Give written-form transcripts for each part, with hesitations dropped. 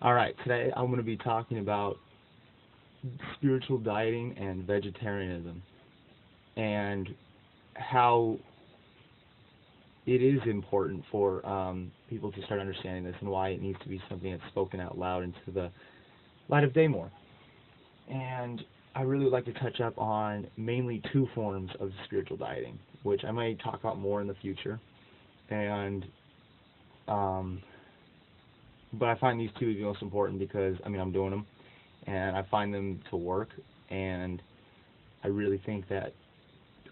Alright, today I'm going to be talking about spiritual dieting and vegetarianism and how it is important for people to start understanding this and why it needs to be something that's spoken out loud into the light of day more. And I really would like to touch up on mainly two forms of spiritual dieting, which I might talk about more in the future. And um, but I find these two to be most important because I'm doing them, and I find them to work, and I really think that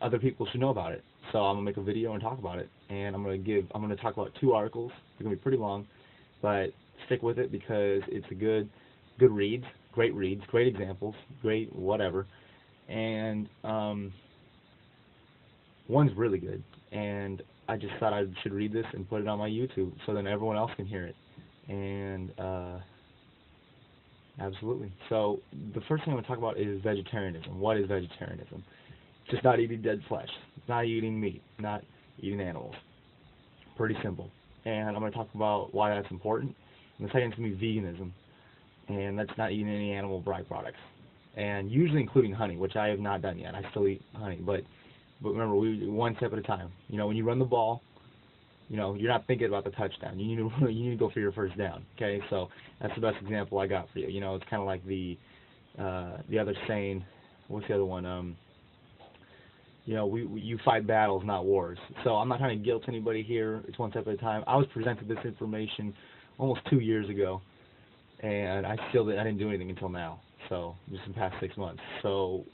other people should know about it. So I'm gonna make a video and talk about it, and I'm gonna talk about two articles. They're gonna be pretty long, but stick with it because it's a good reads, great examples, great whatever, and one's really good, and I just thought I should read this and put it on my YouTube so then everyone else can hear it, and absolutely. So the first thing I'm gonna talk about is vegetarianism. What is vegetarianism? Just not eating dead flesh, not eating meat, not eating animals. Pretty simple. And I'm going to talk about why that's important. And the second is going to be veganism, and that's not eating any animal byproducts. And usually including honey, which I have not done yet. I still eat honey, but remember, we one step at a time. When you run the ball, you're not thinking about the touchdown. You need to you need to go for your first down. Okay, so that's the best example I got for you. It's kind of like the other saying. What's the other one? You fight battles, not wars. So I'm not trying to guilt anybody here. It's one step at a time. I was presented this information almost 2 years ago, and I didn't do anything until now. So just in the past 6 months. So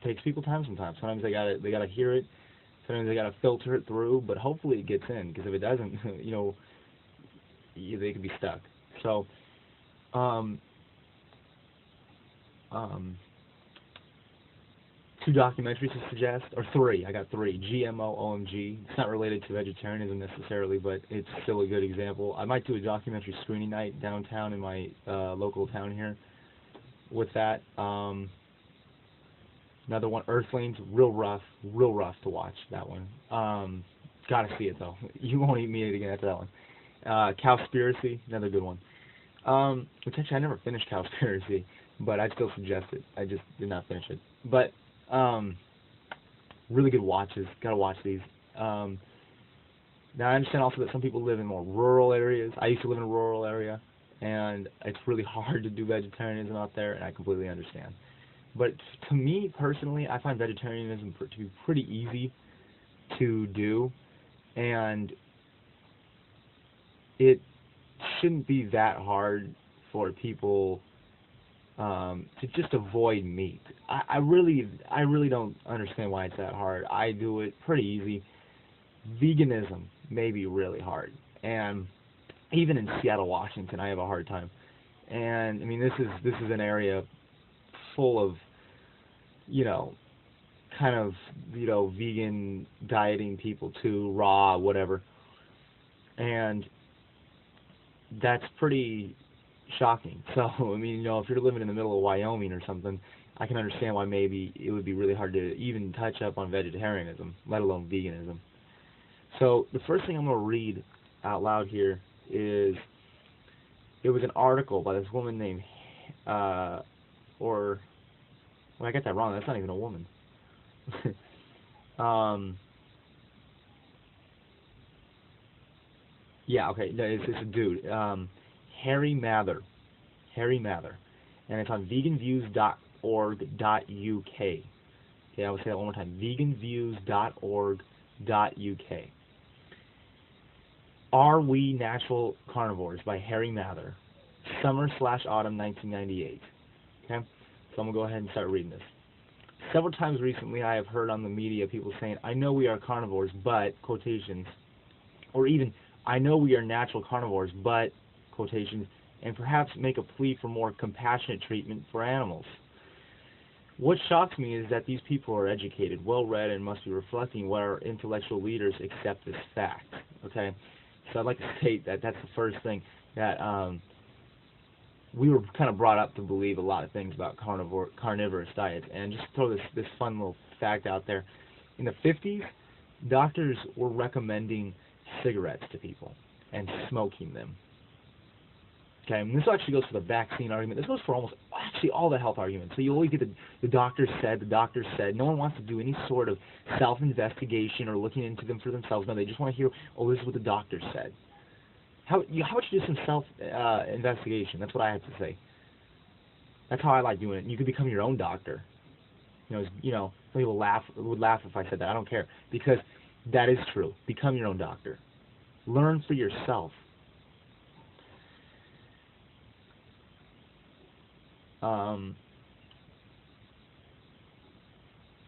it takes people time sometimes. Sometimes they gotta hear it. Sometimes they gotta filter it through. But hopefully it gets in, because if it doesn't, they could be stuck. So um, two documentaries to suggest, or three. I got three. GMO OMG. It's not related to vegetarianism necessarily, but it's still a good example. I might do a documentary screening night downtown in my local town here with that. Another one, Earthlings, real rough to watch, that one. Gotta see it though. You won't eat meat again after that one. Cowspiracy, another good one. Which actually I never finished Cowspiracy, but I'd still suggest it. I just did not finish it. But really good watches. Gotta watch these. Now I understand also that some people live in more rural areas. I used to live in a rural area, and it's really hard to do vegetarianism out there, and I completely understand. But to me personally, I find vegetarianism to be pretty easy to do, and it shouldn't be that hard for people to just avoid meat. I really don't understand why it's that hard. I do it pretty easy. Veganism may be really hard, and even in Seattle, Washington, I have a hard time. And this is an area full of kind of vegan dieting people too, raw, whatever, and that's pretty shocking. So, if you're living in the middle of Wyoming or something, I can understand why maybe it would be really hard to even touch up on vegetarianism, let alone veganism. So, the first thing I'm going to read out loud here is, it was an article by this woman named, I got that wrong, that's not even a woman. Yeah, okay, no, it's a dude. Harry Mather. And it's on veganviews.org.uk. Okay, I will say that one more time. veganviews.org.uk. Are We Natural Carnivores by Harry Mather. Summer/autumn 1998. Okay? So I'm going to go ahead and start reading this. Several times recently I have heard on the media people saying, I know we are carnivores, but, quotations, or even, I know we are natural carnivores, but, quotations, and perhaps make a plea for more compassionate treatment for animals. What shocks me is that these people are educated, well-read, and must be reflecting what our intellectual leaders accept as fact. Okay? So I'd like to state that that's the first thing, that we were kind of brought up to believe a lot of things about carnivorous diets. And just throw this fun little fact out there. In the 50s, doctors were recommending cigarettes to people and smoking them. Okay, and this actually goes for the vaccine argument. This goes for almost actually all the health arguments. So you always get the doctor said, the doctor said. No one wants to do any sort of self-investigation or looking into them for themselves. No, they just want to hear, oh, this is what the doctor said. How about you do some self-investigation? That's what I have to say. That's how I like doing it. You could become your own doctor. Some people would laugh if I said that. I don't care, because that is true. Become your own doctor. Learn for yourself.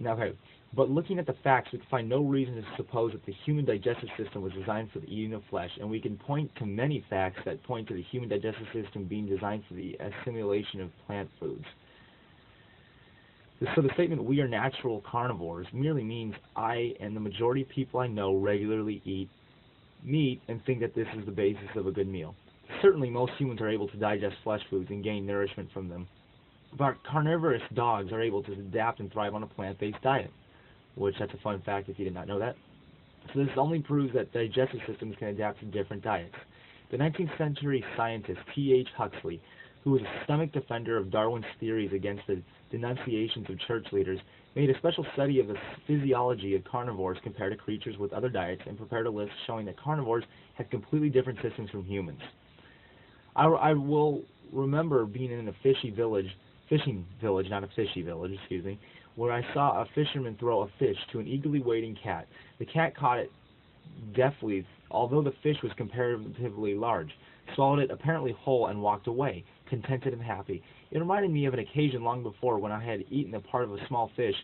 Okay, but looking at the facts, we can find no reason to suppose that the human digestive system was designed for the eating of flesh, and we can point to many facts that point to the human digestive system being designed for the assimilation of plant foods. So the statement, we are natural carnivores, merely means I and the majority of people I know regularly eat meat and think that this is the basis of a good meal. Certainly most humans are able to digest flesh foods and gain nourishment from them, but carnivorous dogs are able to adapt and thrive on a plant-based diet, which that's a fun fact if you did not know that. So this only proves that digestive systems can adapt to different diets. The 19th century scientist T.H. Huxley, who was a stomach defender of Darwin's theories against the denunciations of church leaders, made a special study of the physiology of carnivores compared to creatures with other diets and prepared a list showing that carnivores had completely different systems from humans. I will remember being in a fishing village, not a fishy village, excuse me, where I saw a fisherman throw a fish to an eagerly waiting cat. The cat caught it deftly, although the fish was comparatively large, swallowed it apparently whole, and walked away, contented and happy. It reminded me of an occasion long before when I had eaten a part of a small fish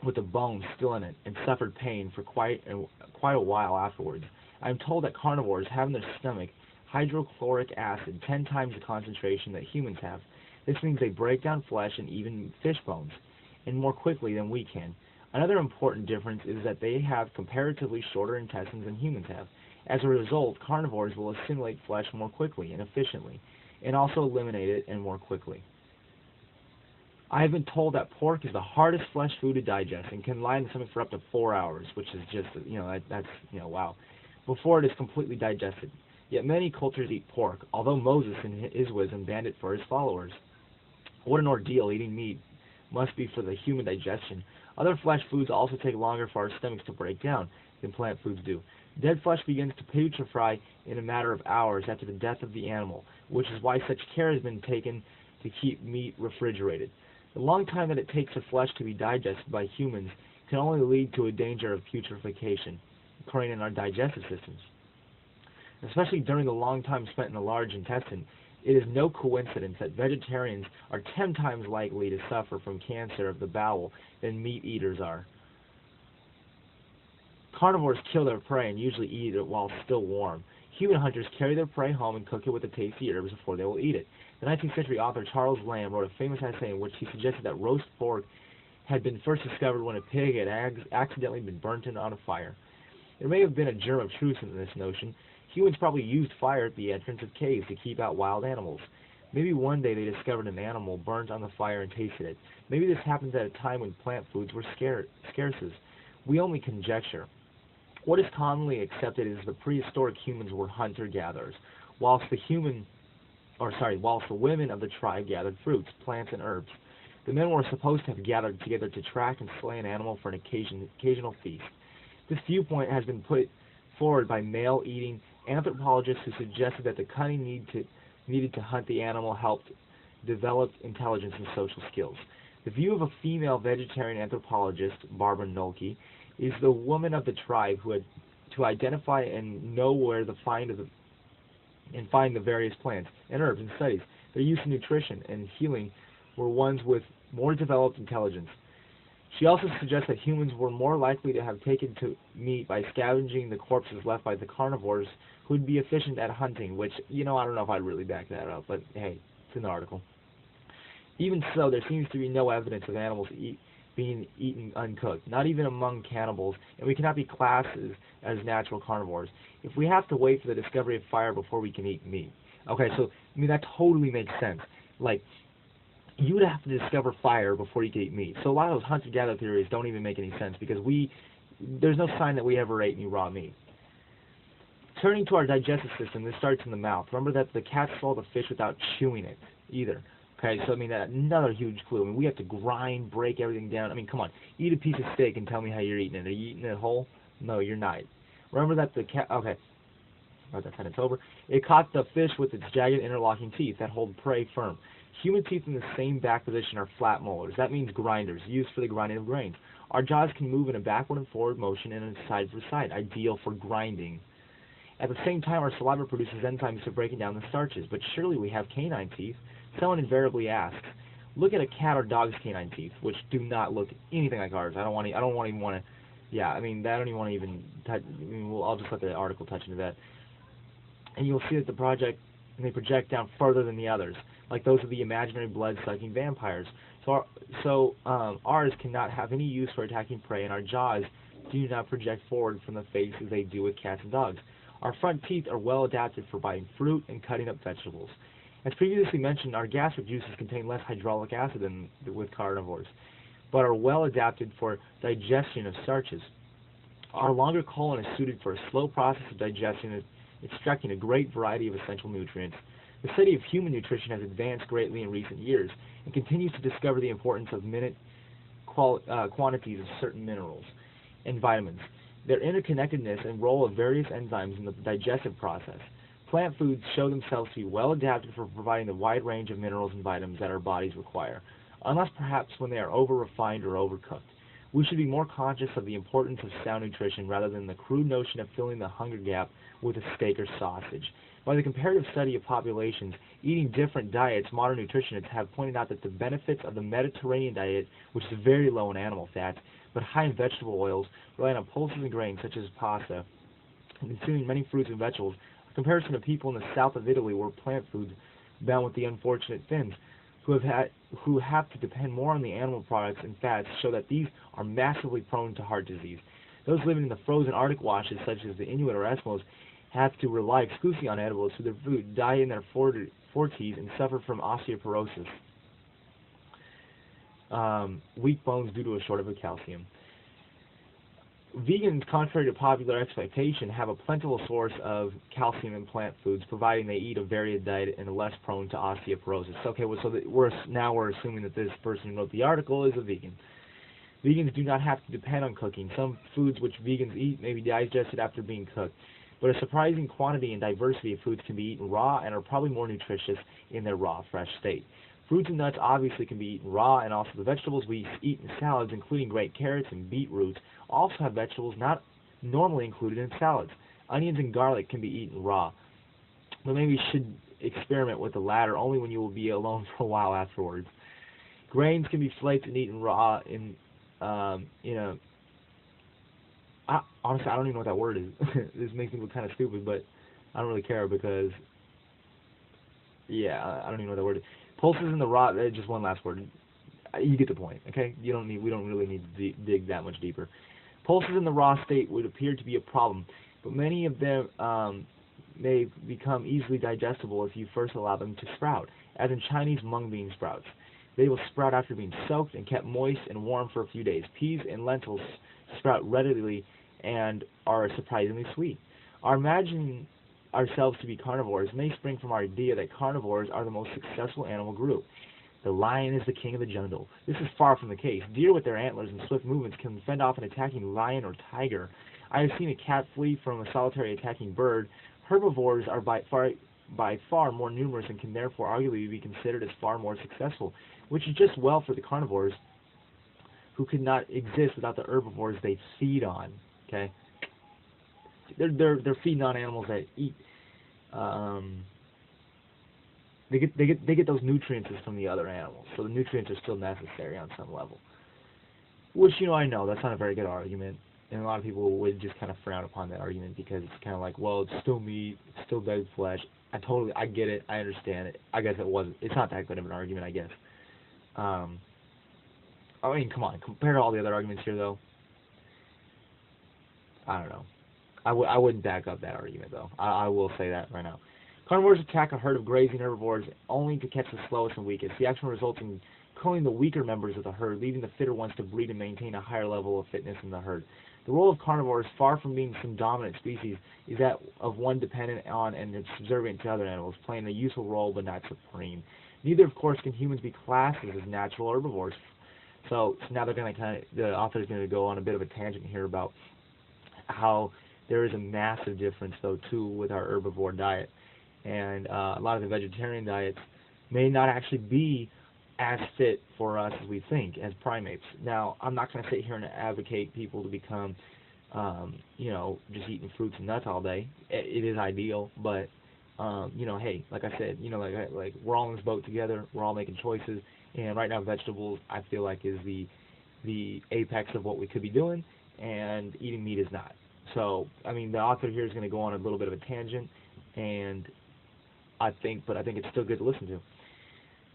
with the bone still in it and suffered pain for quite a while afterwards. I am told that carnivores have in their stomach hydrochloric acid 10 times the concentration that humans have. This means they break down flesh and even fish bones, and more quickly than we can. Another important difference is that they have comparatively shorter intestines than humans have. As a result, carnivores will assimilate flesh more quickly and efficiently, and also eliminate it and more quickly. I have been told that pork is the hardest flesh food to digest and can lie in the stomach for up to 4 hours, which is just, wow, before it is completely digested. Yet many cultures eat pork, although Moses in his wisdom banned it for his followers. What an ordeal eating meat must be for the human digestion. Other flesh foods also take longer for our stomachs to break down than plant foods do. Dead flesh begins to putrefy in a matter of hours after the death of the animal, which is why such care has been taken to keep meat refrigerated. The long time that it takes for flesh to be digested by humans can only lead to a danger of putrefaction occurring in our digestive systems. Especially during the long time spent in the large intestine, it is no coincidence that vegetarians are 10 times likely to suffer from cancer of the bowel than meat eaters are. Carnivores kill their prey and usually eat it while still warm. Human hunters carry their prey home and cook it with the tasty herbs before they will eat it. The 19th century author Charles Lamb wrote a famous essay in which he suggested that roast pork had been first discovered when a pig had accidentally been burnt on a fire. There may have been a germ of truth in this notion. Humans probably used fire at the entrance of caves to keep out wild animals. Maybe one day they discovered an animal burnt on the fire and tasted it. Maybe this happened at a time when plant foods were scarces. We only conjecture. What is commonly accepted is the prehistoric humans were hunter-gatherers, whilst the women of the tribe gathered fruits, plants, and herbs. The men were supposed to have gathered together to track and slay an animal for an occasional feast. This viewpoint has been put forward by male-eating anthropologists who suggested that the cunning needed to hunt the animal helped develop intelligence and social skills. The view of a female vegetarian anthropologist, Barbara Noelke, is the woman of the tribe who had to identify and know where to find the various plants and herbs and studies. Their use in nutrition and healing were ones with more developed intelligence. She also suggests that humans were more likely to have taken to meat by scavenging the corpses left by the carnivores who would be efficient at hunting, which, I don't know if I'd really back that up, but hey, it's an article. Even so, there seems to be no evidence of animals being eaten uncooked, not even among cannibals, and we cannot be classed as natural carnivores if we have to wait for the discovery of fire before we can eat meat. Okay, so, that totally makes sense. Like, you would have to discover fire before you could eat meat. So a lot of those hunter-gatherer theories don't even make any sense because there's no sign that we ever ate any raw meat. Turning to our digestive system, this starts in the mouth. Remember that the cats swallow the fish without chewing it either. Okay, so I mean, another huge clue. I mean, we have to grind, break everything down. I mean, come on, eat a piece of steak and tell me how you're eating it. Are you eating it whole? No, you're not. Remember that the cat, okay, by that time it's over. It caught the fish with its jagged interlocking teeth that hold prey firm. Human teeth in the same back position are flat molars. That means grinders, used for the grinding of grains. Our jaws can move in a backward and forward motion and a side for side, ideal for grinding. At the same time, our saliva produces enzymes for breaking down the starches, but surely we have canine teeth? Someone invariably asks. Look at a cat or dog's canine teeth, which do not look anything like ours. I don't even want to. Yeah, I mean, I don't even want to even touch. I mean, I'll just let the article touch into that. And you'll see that they project down further than the others, like those of the imaginary blood-sucking vampires. So ours cannot have any use for attacking prey, and our jaws do not project forward from the face as they do with cats and dogs. Our front teeth are well adapted for biting fruit and cutting up vegetables. As previously mentioned, our gastric juices contain less hydraulic acid than with carnivores, but are well adapted for digestion of starches. Our longer colon is suited for a slow process of digestion, extracting a great variety of essential nutrients. The study of human nutrition has advanced greatly in recent years and continues to discover the importance of minute quantities of certain minerals and vitamins, their interconnectedness and role of various enzymes in the digestive process. Plant foods show themselves to be well adapted for providing the wide range of minerals and vitamins that our bodies require, unless perhaps when they are over-refined or overcooked. We should be more conscious of the importance of sound nutrition rather than the crude notion of filling the hunger gap with a steak or sausage. By the comparative study of populations eating different diets, modern nutritionists have pointed out that the benefits of the Mediterranean diet, which is very low in animal fats, but high in vegetable oils, relying on pulses and grains such as pasta, and consuming many fruits and vegetables, in comparison to people in the south of Italy where plant foods bound with the unfortunate Finns, who have to depend more on the animal products and fats, show that these are massively prone to heart disease. Those living in the frozen Arctic washes, such as the Inuit or Eskimos, have to rely exclusively on edibles for their food, die in their 40s, and suffer from osteoporosis, weak bones due to a shortage of calcium. Vegans, contrary to popular expectation, have a plentiful source of calcium in plant foods, providing they eat a varied diet and are less prone to osteoporosis. Okay, well, so we're assuming that this person who wrote the article is a vegan. Vegans do not have to depend on cooking. Some foods which vegans eat may be digested after being cooked, but a surprising quantity and diversity of foods can be eaten raw and are probably more nutritious in their raw, fresh state. Fruits and nuts obviously can be eaten raw, and also the vegetables we eat in salads, including great carrots and beetroots, also have vegetables not normally included in salads. Onions and garlic can be eaten raw, but maybe you should experiment with the latter only when you will be alone for a while afterwards. Grains can be flaked and eaten raw honestly, I don't even know what that word is. This makes me look kind of stupid, but I don't really care because, yeah, I don't even know what that word is. Pulses in the raw, just one last word. You get the point, okay? We don't really need to dig that much deeper. Pulses in the raw state would appear to be a problem, but many of them may become easily digestible if you first allow them to sprout, as in Chinese mung bean sprouts. They will sprout after being soaked and kept moist and warm for a few days. Peas and lentils sprout readily and are surprisingly sweet. Our imagining ourselves to be carnivores may spring from our idea that carnivores are the most successful animal group. The lion is the king of the jungle. This is far from the case. Deer with their antlers and swift movements can fend off an attacking lion or tiger. I have seen a cat flee from a solitary attacking bird. Herbivores are by far more numerous and can therefore arguably be considered as far more successful, which is just well for the carnivores who could not exist without the herbivores they feed on. Okay, they're feeding on animals that eat. They get those nutrients from the other animals, so the nutrients are still necessary on some level. Which, I know that's not a very good argument, and a lot of people would just kind of frown upon that argument because it's kind of like, well, it's still meat, it's still dead flesh. I get it, I understand it. I guess it's not that good of an argument, I guess. I mean, come on, compared to all the other arguments here, though, I don't know. I wouldn't back up that argument, though. I will say that right now. Carnivores attack a herd of grazing herbivores only to catch the slowest and weakest. The action results in killing the weaker members of the herd, leaving the fitter ones to breed and maintain a higher level of fitness in the herd. The role of carnivores, far from being some dominant species, is that of one dependent on and subservient to other animals, playing a useful role but not supreme. Neither, of course, can humans be classed as natural herbivores. So now they're going to the author is going to go on a bit of a tangent here about how there is a massive difference, though, too, with our herbivore diet. And a lot of the vegetarian diets may not actually be as fit for us as we think, as primates. Now, I'm not going to sit here and advocate people to become, just eating fruits and nuts all day. It is ideal, but, hey, like I said, like we're all in this boat together. We're all making choices. And right now, vegetables, I feel like, is the apex of what we could be doing, and eating meat is not. So, I mean, the author here is going to go on a little bit of a tangent, and I think it's still good to listen to.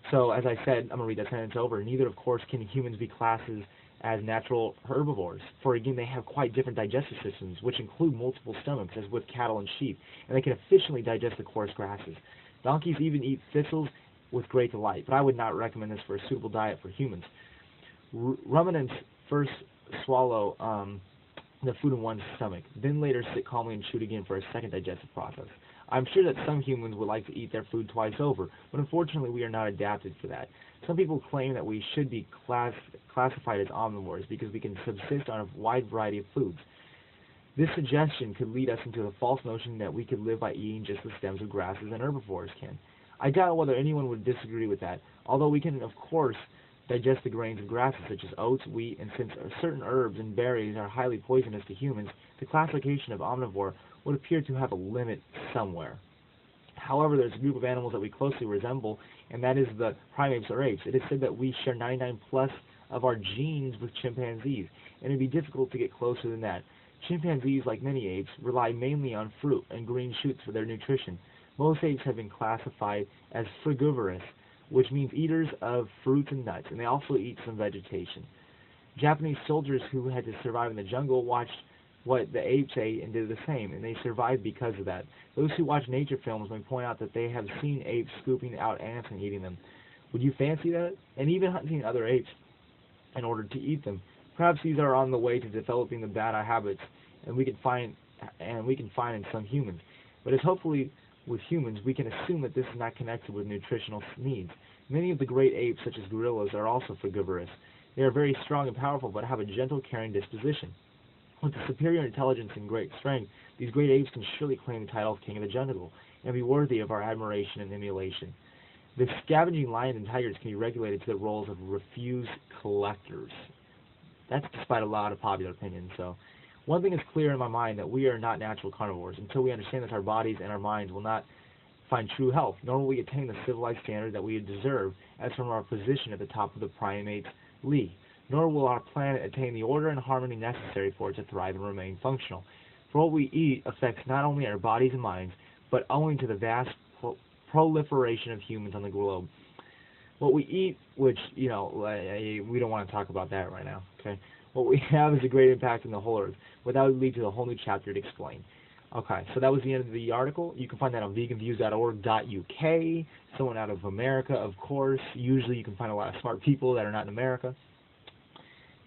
So, as I said, I'm going to read that sentence over. Neither, of course, can humans be classed as natural herbivores, for again, they have quite different digestive systems, which include multiple stomachs, as with cattle and sheep, and they can efficiently digest the coarse grasses. Donkeys even eat thistles with great delight, but I would not recommend this for a suitable diet for humans. Ruminants first swallow the food in one's stomach, then later sit calmly and chew it again for a second digestive process. I'm sure that some humans would like to eat their food twice over, but unfortunately we are not adapted for that. Some people claim that we should be classified as omnivores because we can subsist on a wide variety of foods. This suggestion could lead us into the false notion that we could live by eating just the stems of grasses and herbivores can. I doubt whether anyone would disagree with that, although we can, of course, digest the grains of grasses such as oats, wheat, and since certain herbs and berries are highly poisonous to humans, the classification of omnivore would appear to have a limit somewhere. However, there's a group of animals that we closely resemble, and that is the primates or apes. It is said that we share 99+ of our genes with chimpanzees, and it would be difficult to get closer than that. Chimpanzees, like many apes, rely mainly on fruit and green shoots for their nutrition. Most apes have been classified as frugivorous, which means eaters of fruits and nuts, and they also eat some vegetation. Japanese soldiers who had to survive in the jungle watched what the apes ate and did the same, and they survived because of that. Those who watch nature films may point out that they have seen apes scooping out ants and eating them. Would you fancy that? And even hunting other apes in order to eat them. Perhaps these are on the way to developing the bad habits, and we can find in some humans. But as hopefully with humans, we can assume that this is not connected with nutritional needs. Many of the great apes, such as gorillas, are also frugivorous. They are very strong and powerful, but have a gentle, caring disposition. With the superior intelligence and great strength, these great apes can surely claim the title of king of the jungle and be worthy of our admiration and emulation. The scavenging lions and tigers can be regulated to the roles of refuse collectors. That's despite a lot of popular opinion. So, one thing is clear in my mind, that we are not natural carnivores until we understand that our bodies and our minds will not find true health, nor will we attain the civilized standard that we deserve as from our position at the top of the primates league. Nor will our planet attain the order and harmony necessary for it to thrive and remain functional. For what we eat affects not only our bodies and minds, but owing to the vast proliferation of humans on the globe. What we eat, which, we don't want to talk about that right now, okay? What we have is a great impact on the whole earth, but that would lead to a whole new chapter to explain. Okay, so that was the end of the article. You can find that on veganviews.org.uk, someone out of America, of course. Usually you can find a lot of smart people that are not in America.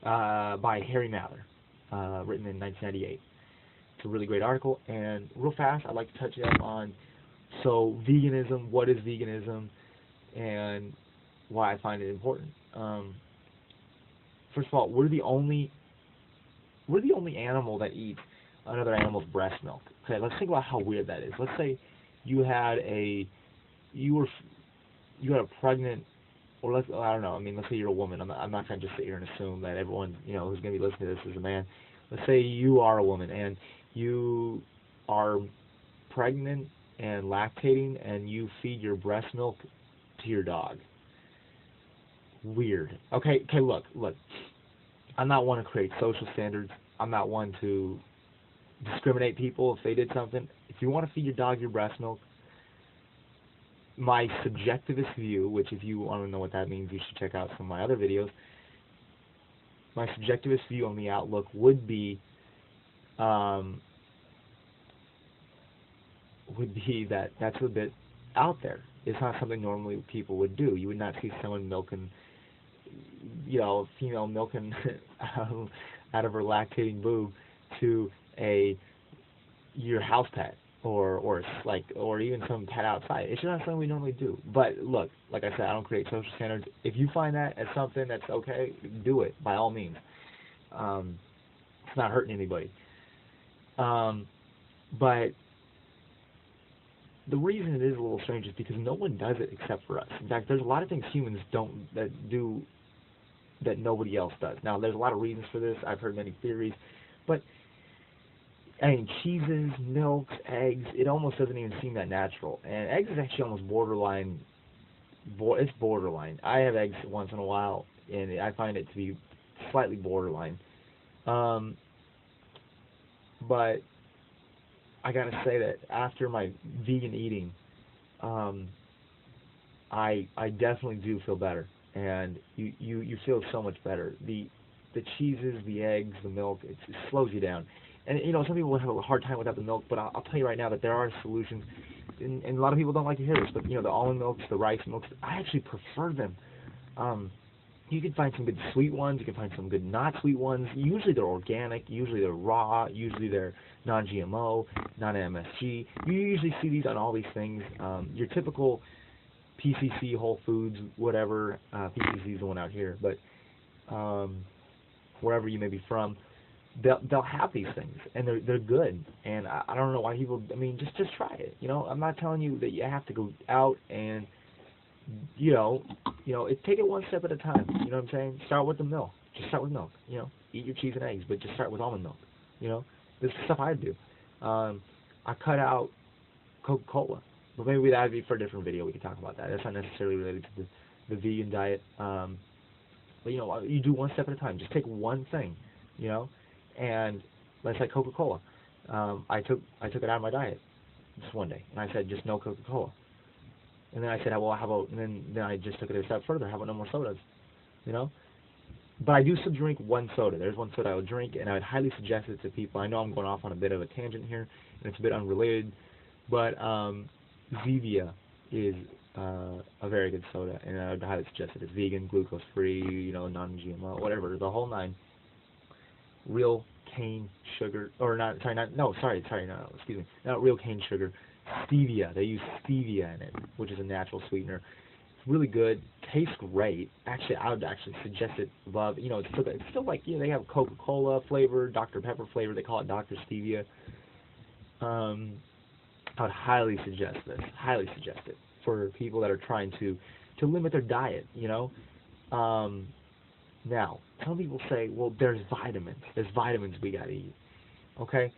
By Harry Mather, written in 1998. It's a really great article. And real fast, I'd like to touch up on, veganism, what is veganism, and why I find it important. First of all, we're the only animal that eats another animal's breast milk. Okay, let's think about how weird that is. Let's say you had a pregnant, or let's say you're a woman. I'm not going to just sit here and assume that everyone, who's going to be listening to this is a man. Let's say you are a woman and you are pregnant and lactating and you feed your breast milk to your dog. Weird. Okay, look. I'm not one to create social standards. I'm not one to discriminate people if they did something. If you want to feed your dog your breast milk, my subjectivist view, which if you want to know what that means, you should check out some of my other videos. My subjectivist view on the outlook would be that that's a bit out there. It's not something normally people would do. You would not see someone milking, a female milking out of her lactating boob to your house pet or even some pet outside. It's just not something we normally do. But look, like I said, I don't create social standards. If you find that as something that's okay, do it by all means. It's not hurting anybody. But the reason it is a little strange is because no one does it except for us. In fact, there's a lot of things humans do that nobody else does. Now, there's a lot of reasons for this. I've heard many theories, but I mean, cheeses, milks, eggs, it almost doesn't even seem that natural. And eggs is actually almost borderline. It's borderline. I have eggs once in a while, and I find it to be slightly borderline. But I gotta say that after my vegan eating, I definitely do feel better, and you feel so much better. The cheeses, the eggs, the milk, it slows you down. And some people have a hard time without the milk, but I'll tell you right now that there are solutions. And a lot of people don't like to hear this, but the almond milks, the rice milks, I actually prefer them. You can find some good sweet ones. You can find some good not sweet ones. Usually they're organic. Usually they're raw. Usually they're non-GMO, non-MSG. You usually see these on all these things. Your typical PCC, Whole Foods, whatever. PCC is the one out here, but wherever you may be from, they'll have these things, and they're good. And I don't know why people. I mean, just try it. I'm not telling you that you have to go out and take it one step at a time. You know what I'm saying? Start with the milk. Just start with milk. Eat your cheese and eggs, but just start with almond milk. This is stuff I do. I cut out Coca-Cola, but maybe that'd be for a different video. We could talk about that. That's not necessarily related to the vegan diet. But you do one step at a time. Just take one thing. And let's say Coca-Cola. I took it out of my diet just one day, and I said just no Coca-Cola. And then I said, well, how about? And then I just took it a step further. How about no more sodas? But I do still drink one soda. There's one soda I would drink, and I would highly suggest it to people. I know I'm going off on a bit of a tangent here, and it's a bit unrelated, but Zevia is a very good soda, and I would highly suggest it. It's vegan, glucose-free, non-GMO, whatever, the whole nine. Real cane sugar, or not real cane sugar, stevia. They use stevia in it, which is a natural sweetener. It's really good, tastes great. Actually, I would actually suggest it above. It's still like they have Coca-Cola flavor, Dr. Pepper flavor. They call it Dr. Stevia. I would highly suggest this. Highly suggest it for people that are trying to limit their diet. Now, some people say, well, there's vitamins. There's vitamins we gotta eat. Okay,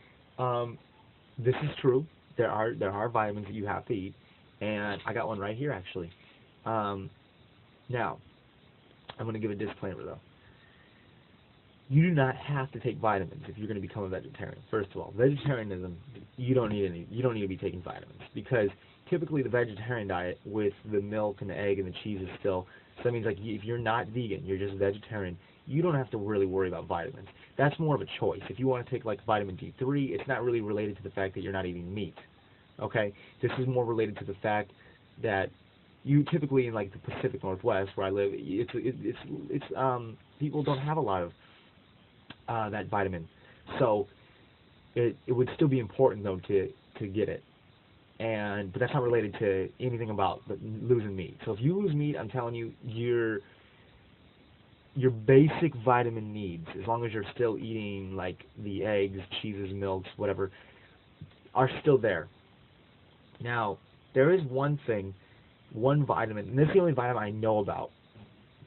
this is true. There are vitamins that you have to eat, and I got one right here actually. Now, I'm going to give a disclaimer though. You do not have to take vitamins if you're going to become a vegetarian. First of all, vegetarianism, you don't need to be taking vitamins, because typically the vegetarian diet with the milk and the egg and the cheese is still. So that means like if you're not vegan, you're just vegetarian, you don't have to really worry about vitamins. That's more of a choice. If you want to take like vitamin D3, it's not really related to the fact that you're not eating meat. Okay? This is more related to the fact that you typically in like the Pacific Northwest where I live, it's people don't have a lot of that vitamin. So it would still be important though to get it. But that's not related to anything about losing meat. So if you lose meat, I'm telling you, your basic vitamin needs, as long as you're still eating like the eggs, cheeses, milks, whatever, are still there. Now, there is one vitamin, and this is the only vitamin I know about,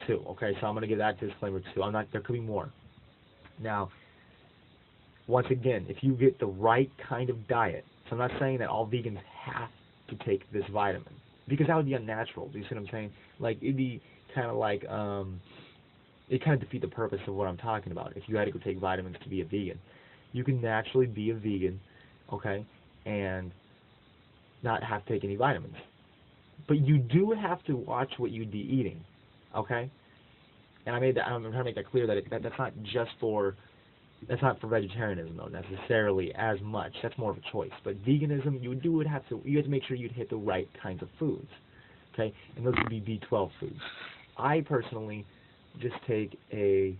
too. Okay, so I'm going to give that disclaimer too. There could be more. Now, once again, if you get the right kind of diet, so I'm not saying that all vegans have to take this vitamin, because that would be unnatural. Do you see what I'm saying? Like, it'd be kind of like, it kind of defeat the purpose of what I'm talking about. If you had to go take vitamins to be a vegan, you can naturally be a vegan, okay, and not have to take any vitamins. But you do have to watch what you'd be eating, okay? And I'm trying to make that clear that that's not just for. That's not for vegetarianism though necessarily as much. That's more of a choice. But veganism, you have to make sure you'd hit the right kinds of foods, okay? And those would be B12 foods. I personally just take a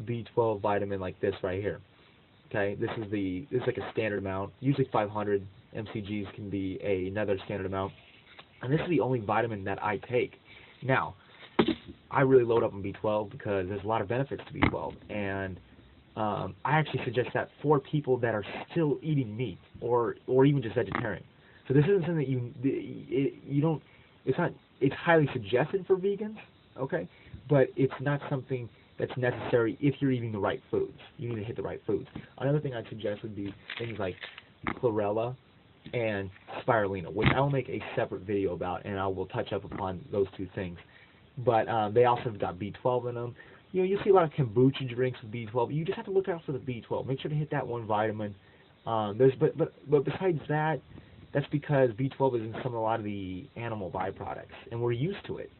B12 vitamin like this right here. Okay, this is like a standard amount. Usually 500 mcgs can be another standard amount, and this is the only vitamin that I take. Now, I really load up on B12 because there's a lot of benefits to B12, and I actually suggest that for people that are still eating meat or even just vegetarian. So this isn't something that you don't. It's not. It's highly suggested for vegans, okay, but it's not something that's necessary if you're eating the right foods. You need to hit the right foods. Another thing I'd suggest would be things like chlorella and spirulina, which I will make a separate video about, and I will touch up upon those two things. But they also have got B12 in them. You know, you see a lot of kombucha drinks with B12. You just have to look out for the B12. Make sure to hit that one vitamin. But besides that, that's because B12 is in a lot of the animal byproducts, and we're used to it.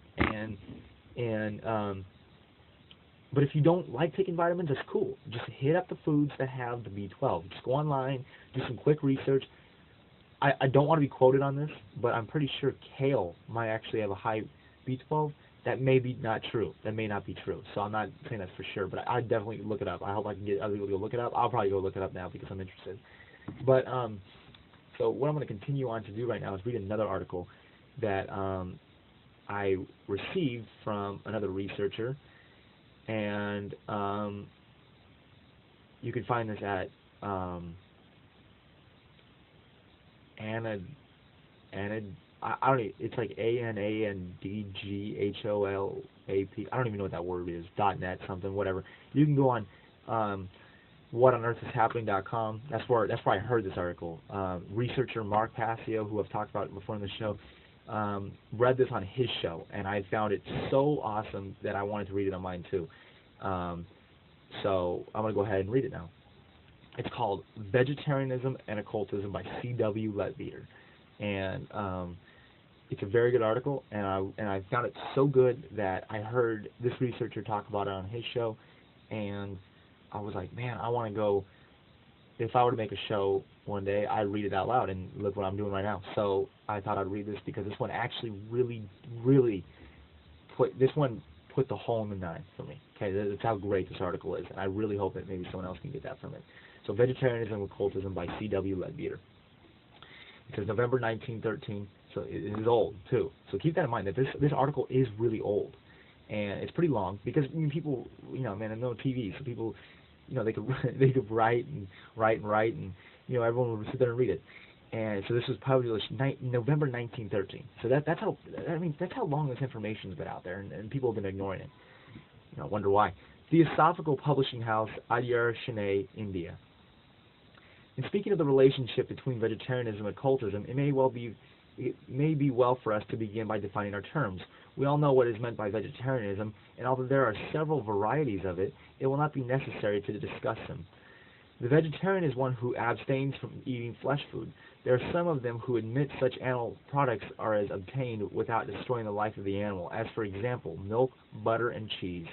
But if you don't like taking vitamins, that's cool. Just hit up the foods that have the B12. Just go online, do some quick research. I don't want to be quoted on this, but I'm pretty sure kale might actually have a high B12. That may be not true. That may not be true. So I'm not saying that's for sure, but I'd definitely look it up. I hope I can get other people to go look it up. I'll probably go look it up now because I'm interested. But so what I'm going to continue on to do right now is read another article that I received from another researcher, and you can find this at I don't. It's like ANANDGHOLAP. I don't even know what that word is. .net something, whatever. You can go on whatonearthishappening.com. That's where I heard this article. Researcher Mark Passio, who I've talked about before in the show, read this on his show, and I found it so awesome that I wanted to read it on mine too. So I'm gonna go ahead and read it now. It's called Vegetarianism and Occultism by C.W. Leadbeater. And it's a very good article, and I found it so good that I heard this researcher talk about it on his show, and I was like, man, I want to go. If I were to make a show one day, I'd read it out loud, and look what I'm doing right now. So I thought I'd read this because this one actually really put the hole in the nine for me. Okay, that's how great this article is, and I really hope that maybe someone else can get that from it. So Vegetarianism and Occultism by C.W. Leadbeater. It says November 1913, so it is old too. So keep that in mind that this article is really old, and it's pretty long because people, man, I know TV, so people, they could write, and everyone would sit there and read it. And so this was published November 1913. So that's how long this information's been out there, and people have been ignoring it. I wonder why. Theosophical Publishing House, Adyar, Chennai, India. In speaking of the relationship between vegetarianism and occultism, it may be well for us to begin by defining our terms. We all know what is meant by vegetarianism, and although there are several varieties of it, it will not be necessary to discuss them. The vegetarian is one who abstains from eating flesh food. There are some of them who admit such animal products are as obtained without destroying the life of the animal, as for example, milk, butter, and cheese.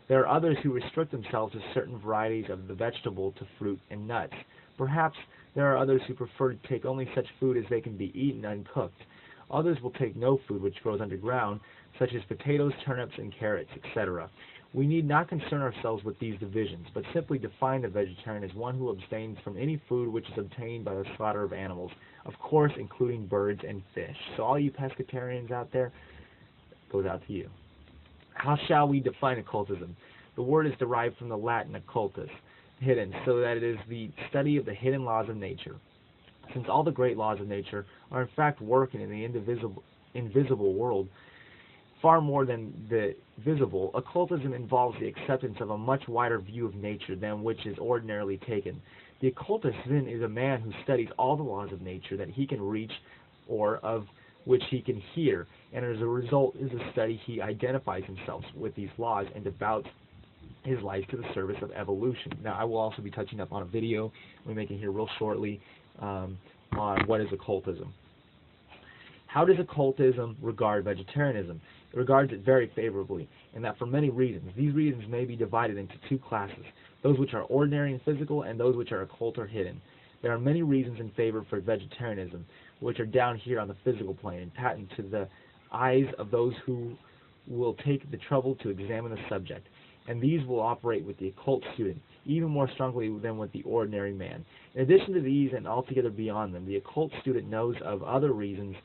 There are others who restrict themselves to certain varieties of the vegetable to fruit and nuts. Perhaps there are others who prefer to take only such food as they can be eaten uncooked. Others will take no food which grows underground, such as potatoes, turnips, and carrots, etc. We need not concern ourselves with these divisions, but simply define the vegetarian as one who abstains from any food which is obtained by the slaughter of animals, of course including birds and fish. So all you pescatarians out there, it goes out to you. How shall we define occultism? The word is derived from the Latin occultus, hidden, so that it is the study of the hidden laws of nature. Since all the great laws of nature are in fact working in the invisible world, far more than the visible, occultism involves the acceptance of a much wider view of nature than which is ordinarily taken. The occultist then is a man who studies all the laws of nature that he can reach or of which he can hear, and as a result is a study he identifies himself with these laws and devotes his life to the service of evolution. Now, I will also be touching up on a video we're making here real shortly on what is occultism. How does occultism regard vegetarianism? It regards it very favorably, and that for many reasons. These reasons may be divided into two classes, those which are ordinary and physical, and those which are occult or hidden. There are many reasons in favor for vegetarianism, which are down here on the physical plane and patent to the eyes of those who will take the trouble to examine the subject. and these will operate with the occult student even more strongly than with the ordinary man. In addition to these and altogether beyond them, the occult student knows of other reasons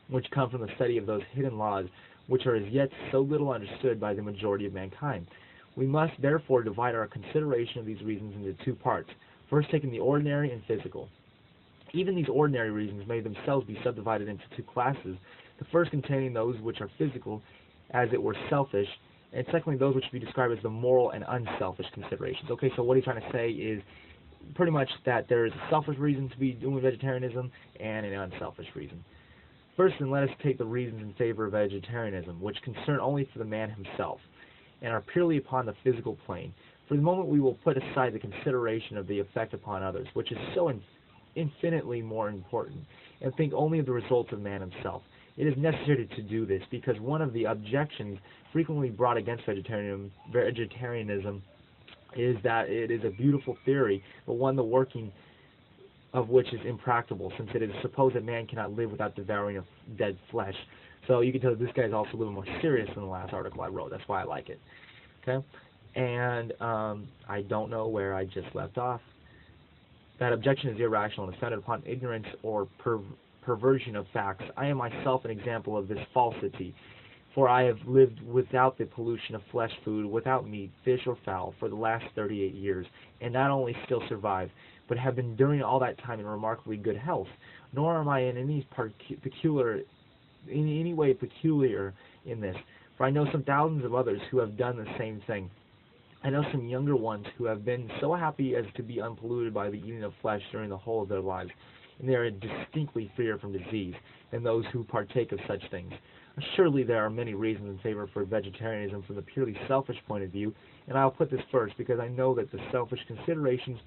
which come from the study of those hidden laws which are as yet so little understood by the majority of mankind. We must therefore divide our consideration of these reasons into two parts, first taking the ordinary and physical. Even these ordinary reasons may themselves be subdivided into two classes, the first containing those which are physical, as it were selfish, and secondly those which would be described as the moral and unselfish considerations. Okay, so what he's trying to say is pretty much that there is a selfish reason to be doing vegetarianism and an unselfish reason. First, then, let us take the reasons in favor of vegetarianism, which concern only for the man himself, and are purely upon the physical plane. For the moment we will put aside the consideration of the effect upon others, which is so infinitely more important, and think only of the results of man himself. It is necessary to do this because one of the objections frequently brought against vegetarianism is that it is a beautiful theory, but one the working of which is impracticable, since it is supposed that man cannot live without devouring of dead flesh. So you can tell this guy is also a little more serious than the last article I wrote. That's why I like it. Okay, and I don't know where I just left off. That objection is irrational and is founded upon ignorance or perversion of facts. I am myself an example of this falsity, for I have lived without the pollution of flesh food, without meat, fish, or fowl, for the last 38 years, and not only still survive, but have been during all that time in remarkably good health. Nor am I in any way peculiar in this, for I know some thousands of others who have done the same thing. I know some younger ones who have been so happy as to be unpolluted by the eating of flesh during the whole of their lives, and they are distinctly freer from disease than those who partake of such things. Surely there are many reasons in favor for vegetarianism from the purely selfish point of view, and I will put this first because I know that the selfish considerations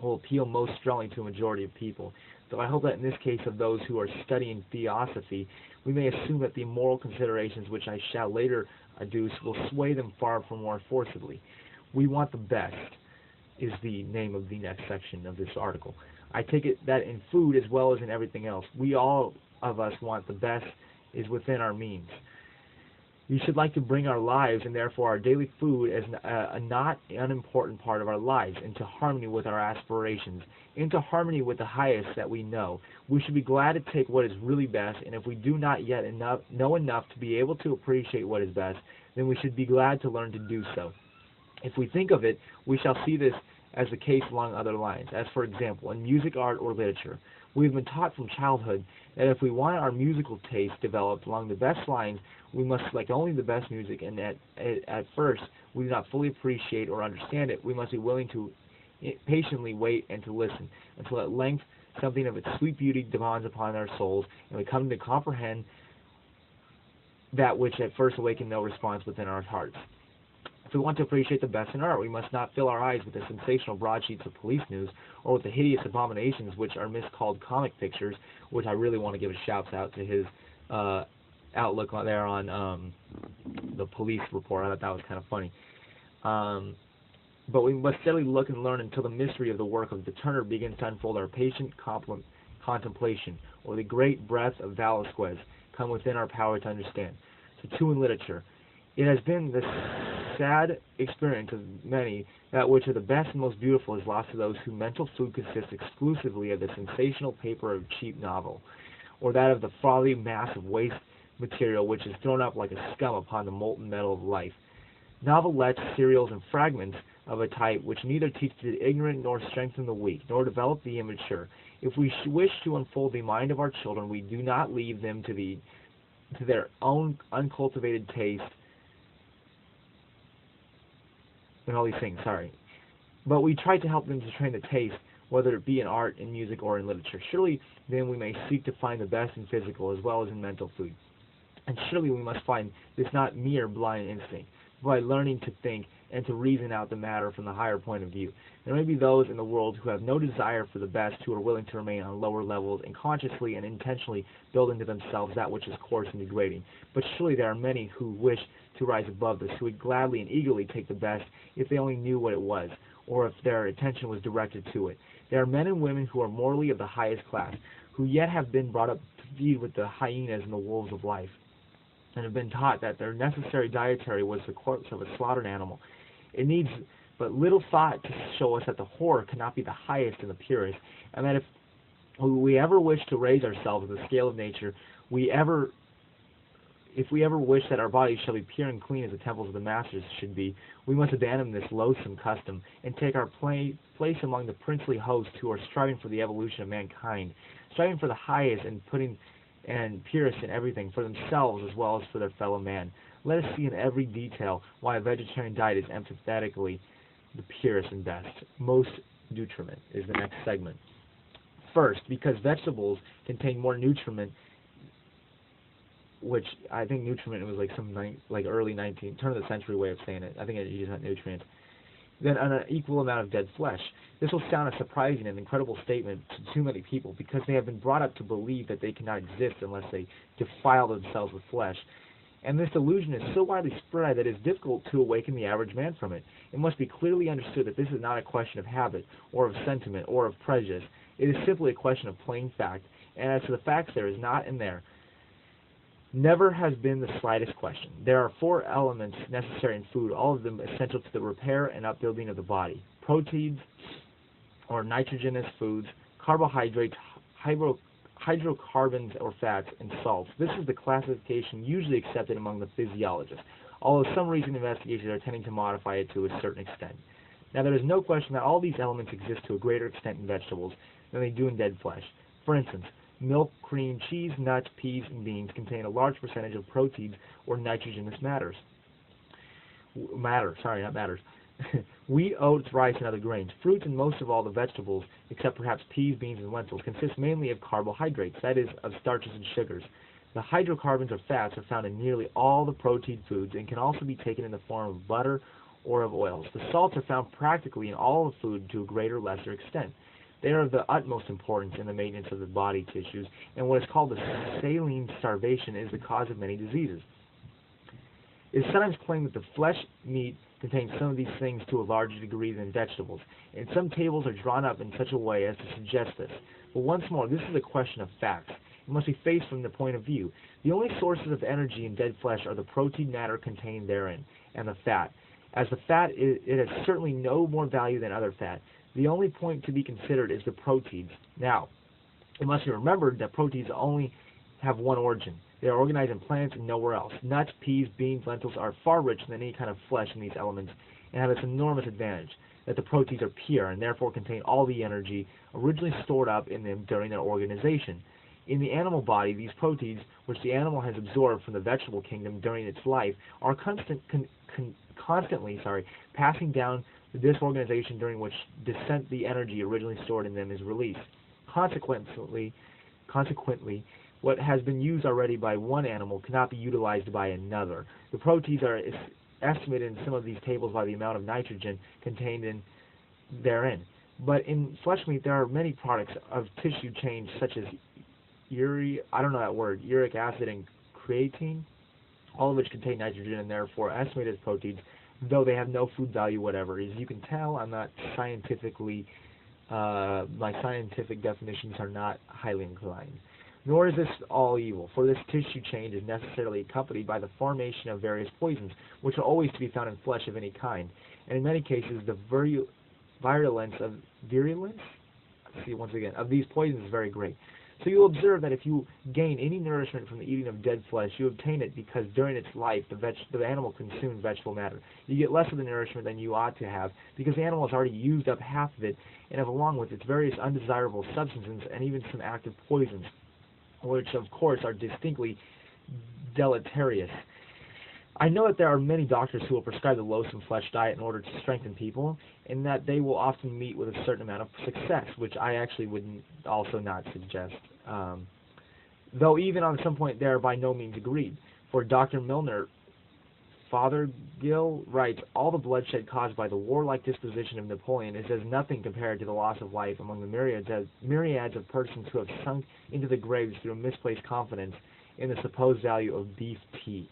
will appeal most strongly to a majority of people, though I hope that in this case of those who are studying theosophy, we may assume that the moral considerations which I shall later adduce will sway them far from more forcibly. We want the best is the name of the next section of this article. I take it that in food as well as in everything else, we all of us want the best is within our means. We should like to bring our lives, and therefore our daily food, as a not unimportant part of our lives, into harmony with our aspirations, into harmony with the highest that we know. We should be glad to take what is really best, and if we do not yet know enough to be able to appreciate what is best, then we should be glad to learn to do so. If we think of it, we shall see this as the case along other lines, as for example, in music, art, or literature. We have been taught from childhood that if we want our musical taste developed along the best lines, we must select only the best music, and at first we do not fully appreciate or understand it. We must be willing to patiently wait and to listen, until at length something of its sweet beauty dawns upon our souls, and we come to comprehend that which at first awakened no response within our hearts. If we want to appreciate the best in art, we must not fill our eyes with the sensational broadsheets of police news, or with the hideous abominations which are miscalled comic pictures, which I really want to give a shout out to his outlook on there on the police report. I thought that was kind of funny. But we must steadily look and learn until the mystery of the work of the Turner begins to unfold our patient contemplation, or the great breadth of Velasquez come within our power to understand. So too in literature. It has been the sad experience of many that which are the best and most beautiful is lost to those whose mental food consists exclusively of the sensational paper of cheap novel, or that of the frothy mass of waste material which is thrown up like a scum upon the molten metal of life. Novelettes, serials, and fragments of a type which neither teach the ignorant nor strengthen the weak, nor develop the immature. If we wish to unfold the mind of our children, we do not leave them to their own uncultivated taste and all these things, but we try to help them to train the taste, whether it be in art, in music, or in literature. Surely then we may seek to find the best in physical as well as in mental food. And surely we must find this not mere blind instinct, but by learning to think and to reason out the matter from the higher point of view. There may be those in the world who have no desire for the best, who are willing to remain on lower levels and consciously and intentionally build into themselves that which is coarse and degrading. But surely there are many who wish to rise above this, who would gladly and eagerly take the best if they only knew what it was, or if their attention was directed to it. There are men and women who are morally of the highest class, who yet have been brought up to feed with the hyenas and the wolves of life, and have been taught that their necessary dietary was the corpse of a slaughtered animal. It needs but little thought to show us that the horror cannot be the highest and the purest, and that if we ever wish to raise ourselves in the scale of nature, if we ever wish that our bodies shall be pure and clean as the temples of the masters should be, we must abandon this loathsome custom, and take our place among the princely hosts who are striving for the evolution of mankind, striving for the highest and purest in everything, for themselves as well as for their fellow man. Let us see in every detail why a vegetarian diet is emphatically the purest and best. Most nutriment is the next segment. First, because vegetables contain more nutriment, which I think nutriment was like some early turn of the century way of saying it. I think it just meant nutrient. Then an equal amount of dead flesh. This will sound a surprising and incredible statement to too many people because they have been brought up to believe that they cannot exist unless they defile themselves with flesh. And this delusion is so widely spread that it is difficult to awaken the average man from it. It must be clearly understood that this is not a question of habit, or of sentiment, or of prejudice. It is simply a question of plain fact, and as to the facts there is not and there never has been the slightest question. There are 4 elements necessary in food, all of them essential to the repair and upbuilding of the body: proteins, or nitrogenous foods, carbohydrates, hydrocarbons or fats, and salts. This is the classification usually accepted among the physiologists, although some recent investigations are tending to modify it to a certain extent. Now, there is no question that all these elements exist to a greater extent in vegetables than they do in dead flesh. For instance, milk, cream, cheese, nuts, peas, and beans contain a large percentage of proteins or nitrogenous matter. Wheat, oats, rice, and other grains. Fruits and most of all the vegetables, except perhaps peas, beans, and lentils, consist mainly of carbohydrates, that is, of starches and sugars. The hydrocarbons or fats are found in nearly all the protein foods and can also be taken in the form of butter or of oils. The salts are found practically in all of food to a greater or lesser extent. They are of the utmost importance in the maintenance of the body tissues, and what is called the saline starvation is the cause of many diseases. It is sometimes claimed that the flesh meat contains some of these things to a larger degree than vegetables, and some tables are drawn up in such a way as to suggest this. But once more, this is a question of facts. It must be faced from the point of view. The only sources of energy in dead flesh are the protein matter contained therein, and the fat. As the fat, it has certainly no more value than other fat. The only point to be considered is the proteins. Now, it must be remembered that proteins only have one origin. They are organized in plants and nowhere else. Nuts, peas, beans, lentils are far richer than any kind of flesh in these elements and have this enormous advantage, that the proteins are pure and therefore contain all the energy originally stored up in them during their organization. In the animal body, these proteins, which the animal has absorbed from the vegetable kingdom during its life, are constantly passing down the disorganization during which the energy originally stored in them is released. Consequently, what has been used already by one animal cannot be utilized by another. The proteins are estimated in some of these tables by the amount of nitrogen contained therein. But in flesh meat, there are many products of tissue change, such as uric acid and creatine, all of which contain nitrogen and therefore estimated as proteins, though they have no food value whatever. As you can tell, I'm not scientifically, my scientific definitions are not highly inclined. Nor is this all evil, for this tissue change is necessarily accompanied by the formation of various poisons, which are always to be found in flesh of any kind, and in many cases the virulence of these poisons is very great. So you'll observe that if you gain any nourishment from the eating of dead flesh, you obtain it because during its life the animal consumed vegetable matter. You get less of the nourishment than you ought to have because the animal has already used up half of it, and along with its various undesirable substances and even some active poisons, which of course are distinctly deleterious. I know that there are many doctors who will prescribe the loathsome flesh diet in order to strengthen people, and that they will often meet with a certain amount of success, which I actually would also not suggest. Though even on some point they are by no means agreed. For Dr. Milner, Fothergill writes, all the bloodshed caused by the warlike disposition of Napoleon is as nothing compared to the loss of life among the myriads of persons who have sunk into the graves through a misplaced confidence in the supposed value of beef tea.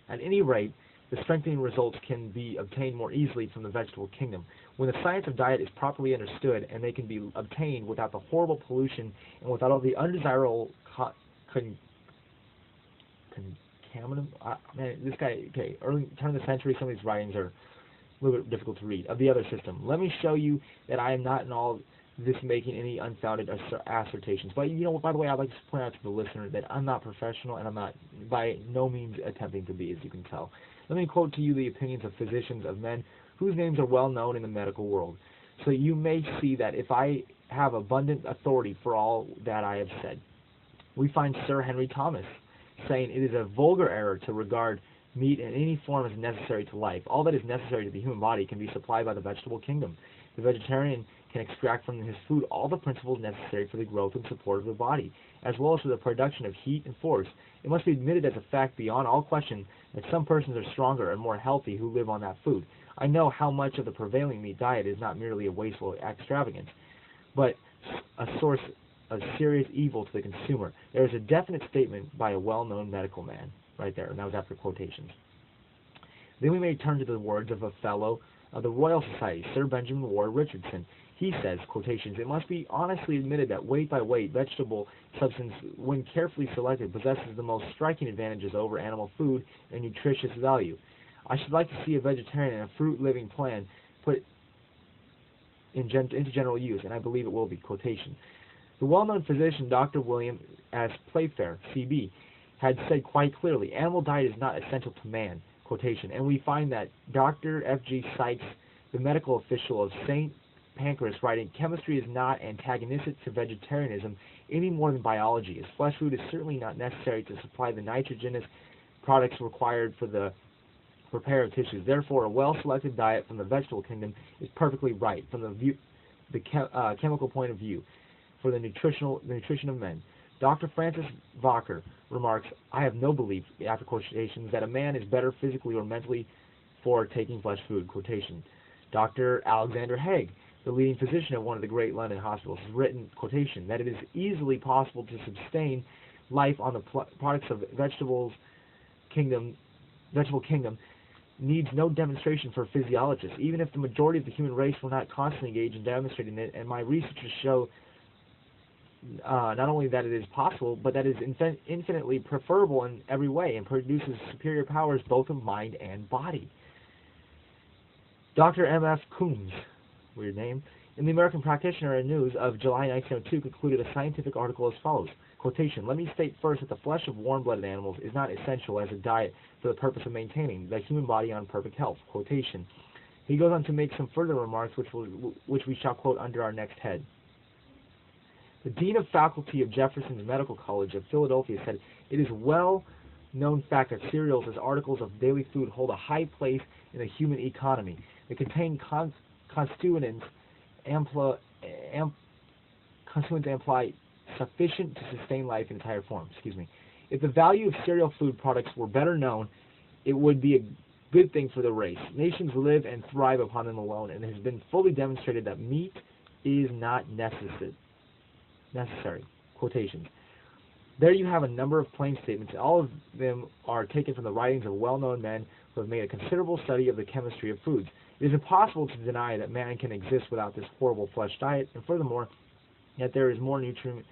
At any rate, the strengthening results can be obtained more easily from the vegetable kingdom. When the science of diet is properly understood, and they can be obtained without the horrible pollution and without all the undesirable contaminant. Man, this guy, okay, early turn of the century, some of these writings are a little bit difficult to read. Of the other system. Let me show you that I am not in all this making any unfounded assertions. But, you know, by the way, I'd like to point out to the listener that I'm not professional, and I'm not by no means attempting to be, as you can tell. Let me quote to you the opinions of physicians, of men whose names are well known in the medical world, so you may see that if I have abundant authority for all that I have said. We find Sir Henry Thomas saying it is a vulgar error to regard meat in any form as necessary to life. All that is necessary to the human body can be supplied by the vegetable kingdom. The vegetarian can extract from his food all the principles necessary for the growth and support of the body, as well as for the production of heat and force. It must be admitted as a fact beyond all question that some persons are stronger and more healthy who live on that food. I know how much of the prevailing meat diet is not merely a wasteful extravagance, but a source of serious evil to the consumer. There is a definite statement by a well-known medical man right there, and that was after quotations. Then we may turn to the words of a fellow of the Royal Society, Sir Benjamin Ward Richardson. He says, quotations, "It must be honestly admitted that weight by weight vegetable substance, when carefully selected, possesses the most striking advantages over animal food and nutritious value. I should like to see a vegetarian and a fruit living plan put into general use, and I believe it will be." Quotation. The well-known physician Dr. William S. Playfair, C.B., had said quite clearly, "Animal diet is not essential to man." Quotation. And we find that Dr. F.G. Sykes, the medical official of St. Pancras, writing, "Chemistry is not antagonistic to vegetarianism any more than biology is. Flesh food is certainly not necessary to supply the nitrogenous products required for the repair of tissues. Therefore, a well-selected diet from the vegetable kingdom is perfectly right from the chemical point of view for the nutrition of men." Dr. Francis Vacher remarks, "I have no belief," after quotations, "that a man is better physically or mentally for taking flesh food." Quotation. Dr. Alexander Haig, the leading physician at one of the great London hospitals, has written, quotation, "that it is easily possible to sustain life on the products of vegetable kingdom needs no demonstration for physiologists, even if the majority of the human race were not constantly engaged in demonstrating it, and my researches show not only that it is possible, but that it is infinitely preferable in every way and produces superior powers both of mind and body." Dr. M.F. Coombs, weird name, in the American Practitioner News of July 1902 concluded a scientific article as follows, quotation, "Let me state first that the flesh of warm-blooded animals is not essential as a diet for the purpose of maintaining the human body on perfect health." Quotation. He goes on to make some further remarks which we shall quote under our next head. The Dean of Faculty of Jefferson's Medical College of Philadelphia said, "It is well-known fact that cereals as articles of daily food hold a high place in the human economy. They contain constituents amply sufficient to sustain life in entire form." If the value of cereal food products were better known, it would be a good thing for the race. Nations live and thrive upon them alone, and it has been fully demonstrated that meat is not necessary. Quotations. There you have a number of plain statements. All of them are taken from the writings of well-known men who have made a considerable study of the chemistry of foods. It is impossible to deny that man can exist without this horrible flesh diet, and furthermore, that there is more nutriment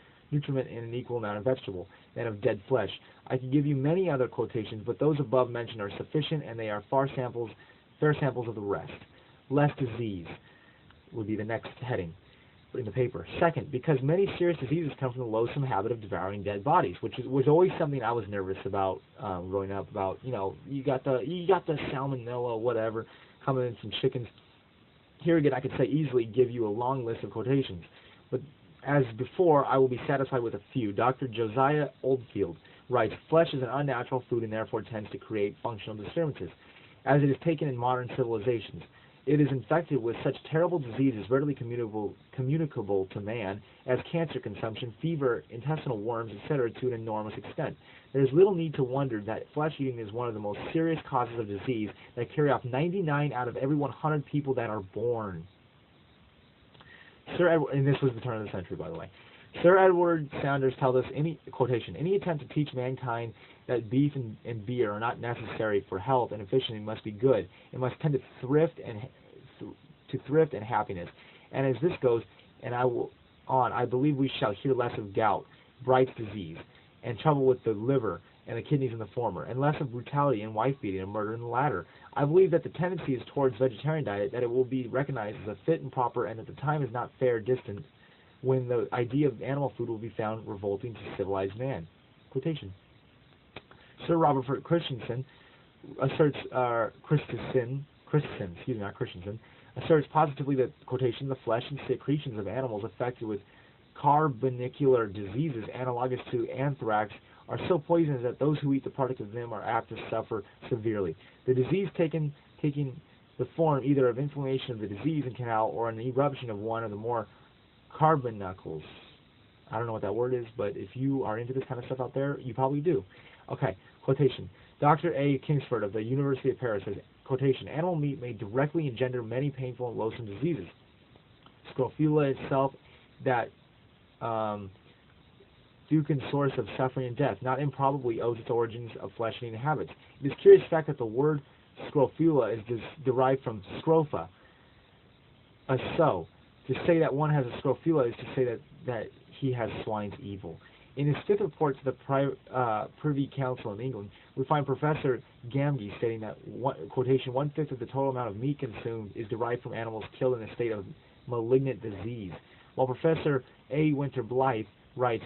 in an equal amount of vegetable than of dead flesh. I could give you many other quotations, but those above mentioned are sufficient, and they are fair samples of the rest. Less disease would be the next heading in the paper. Second, because many serious diseases come from the loathsome habit of devouring dead bodies, which was always something I was nervous about growing up. About, you know, you got the salmonella, whatever, coming in from chickens. Here again, I could say easily give you a long list of quotations, but as before, I will be satisfied with a few. Dr. Josiah Oldfield writes, "Flesh is an unnatural food and therefore tends to create functional disturbances, as it is taken in modern civilizations. It is infected with such terrible diseases readily communicable to man as cancer, consumption, fever, intestinal worms, etc. to an enormous extent. There is little need to wonder that flesh eating is one of the most serious causes of disease that carry off 99 out of every 100 people that are born." Sir Edward, and this was the turn of the century, by the way. Sir Edward Saunders tells us, quotation, "Any attempt to teach mankind that beef and beer are not necessary for health and efficiency must be good. It must tend to thrift and happiness. And as this goes, and I believe we shall hear less of gout, Bright's disease, and trouble with the liver, and the kidneys in the former, and less of brutality and wife-beating and murder in the latter. I believe that the tendency is towards vegetarian diet, that it will be recognized as a fit and proper, and that the time is not fair distant when the idea of animal food will be found revolting to civilized man. Quotation. Sir Robert Christensen asserts, asserts positively that, quotation, the flesh and secretions of animals affected with carbonicular diseases analogous to anthrax are so poisonous that those who eat the product of them are apt to suffer severely. The disease taking the form either of inflammation of the disease and canal or an eruption of one of the more carbonicles. I don't know what that word is, but if you are into this kind of stuff out there, you probably do. Okay, quotation. Dr. A. Kingsford of the University of Paris says, quotation, animal meat may directly engender many painful and loathsome diseases. Scrofula itself, that Ducan source of suffering and death, not improbably owes its origins of flesh-eating habits. It is a curious fact that the word scrofula is derived from scrofa, a sow. To say that one has a scrofula is to say that he has swine's evil. In his fifth report to the Privy Council in England, we find Professor Gamgee stating that, quotation, 1/5 of the total amount of meat consumed is derived from animals killed in a state of malignant disease. While Professor A. Winter Blythe writes,